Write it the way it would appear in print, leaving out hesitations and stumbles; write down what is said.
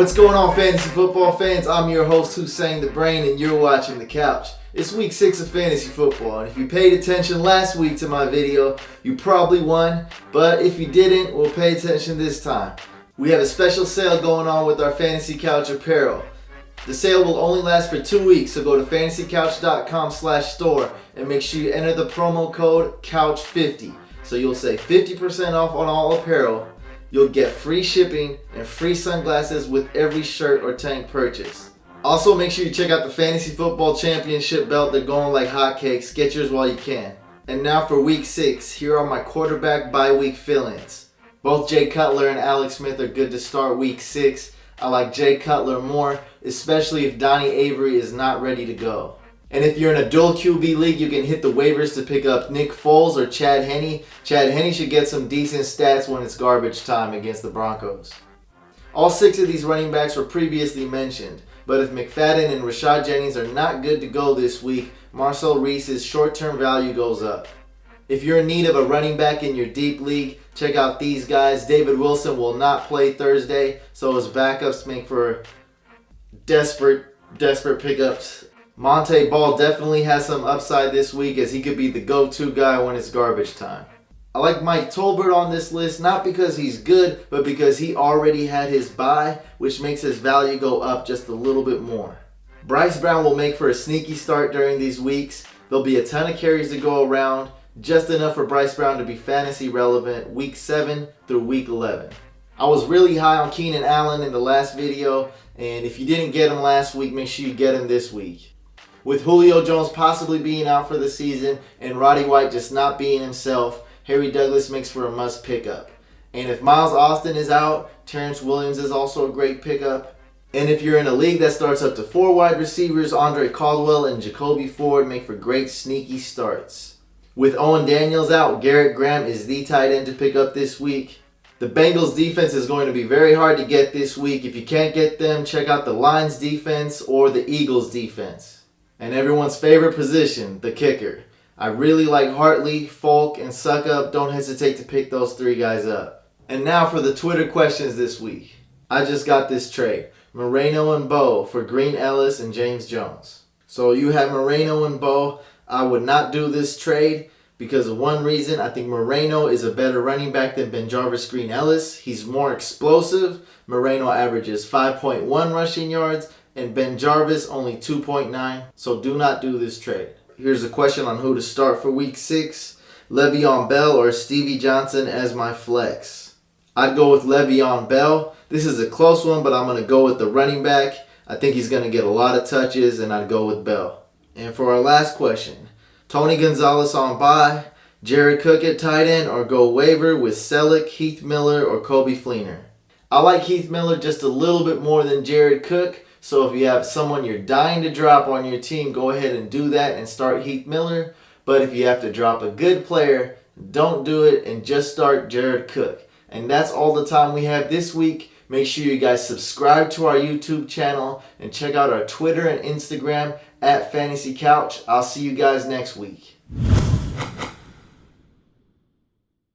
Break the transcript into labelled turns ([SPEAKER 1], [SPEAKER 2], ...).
[SPEAKER 1] What's going on, fantasy football fans? I'm your host, Hussein the Brain, and you're watching The Couch. It's week 6 of fantasy football, and if you paid attention last week to my video, you probably won, but if you didn't, well, pay attention this time. We have a special sale going on with our Fantasy Couch apparel. The sale will only last for 2 weeks, so go to fantasycouch.com/store and make sure you enter the promo code COUCH50. So you'll save 50% off on all apparel. You'll get free shipping and free sunglasses with every shirt or tank purchase. Also, make sure you check out the Fantasy Football Championship belt. They're going like hotcakes. Get yours while you can. And now for week 6, here are my quarterback bye-week fill-ins. Both Jay Cutler and Alex Smith are good to start week 6. I like Jay Cutler more, especially if Donnie Avery is not ready to go. And if you're in a dual QB league, you can hit the waivers to pick up Nick Foles or Chad Henne. Chad Henne should get some decent stats when it's garbage time against the Broncos. All 6 of these running backs were previously mentioned, but if McFadden and Rashad Jennings are not good to go this week, Marcel Reese's short-term value goes up. If you're in need of a running back in your deep league, check out these guys. David Wilson will not play Thursday, so his backups make for desperate pickups. Monte Ball definitely has some upside this week, as he could be the go-to guy when it's garbage time. I like Mike Tolbert on this list, not because he's good, but because he already had his bye, which makes his value go up just a little bit more. Bryce Brown will make for a sneaky start during these weeks. There'll be a ton of carries to go around, just enough for Bryce Brown to be fantasy relevant week 7 through week 11. I was really high on Keenan Allen in the last video, and if you didn't get him last week, make sure you get him this week. With Julio Jones possibly being out for the season and Roddy White just not being himself, Harry Douglas makes for a must pickup. And if Miles Austin is out, Terrence Williams is also a great pickup. And if you're in a league that starts up to 4 wide receivers, Andre Caldwell and Jacoby Ford make for great sneaky starts. With Owen Daniels out, Garrett Graham is the tight end to pick up this week. The Bengals defense is going to be very hard to get this week. If you can't get them, check out the Lions defense or the Eagles defense. And everyone's favorite position, the kicker. I really like Hartley, Folk, and Suckup. Don't hesitate to pick those 3 guys up. And now for the Twitter questions this week. I just got this trade. Moreno and Bo for Green Ellis and James Jones. So you have Moreno and Bo. I would not do this trade because of one reason. I think Moreno is a better running back than BenJarvus Green Ellis. He's more explosive. Moreno averages 5.1 rushing yards and BenJarvus only 2.9. So do not do this trade. Here's a question on who to start for week 6. Le'Veon Bell or Stevie Johnson as my flex. I'd go with Le'Veon Bell. This is a close one, but I'm going to go with the running back. I think he's going to get a lot of touches, and I'd go with Bell. And for our last question, Tony Gonzalez on bye, Jared Cook at tight end, or go waiver with Selleck, Heath Miller, or Coby Fleener. I like Heath Miller just a little bit more than Jared Cook. So if you have someone you're dying to drop on your team, go ahead and do that and start Heath Miller. But if you have to drop a good player, don't do it and just start Jared Cook. And that's all the time we have this week. Make sure you guys subscribe to our YouTube channel and check out our Twitter and Instagram at Fantasy Couch. I'll see you guys next week.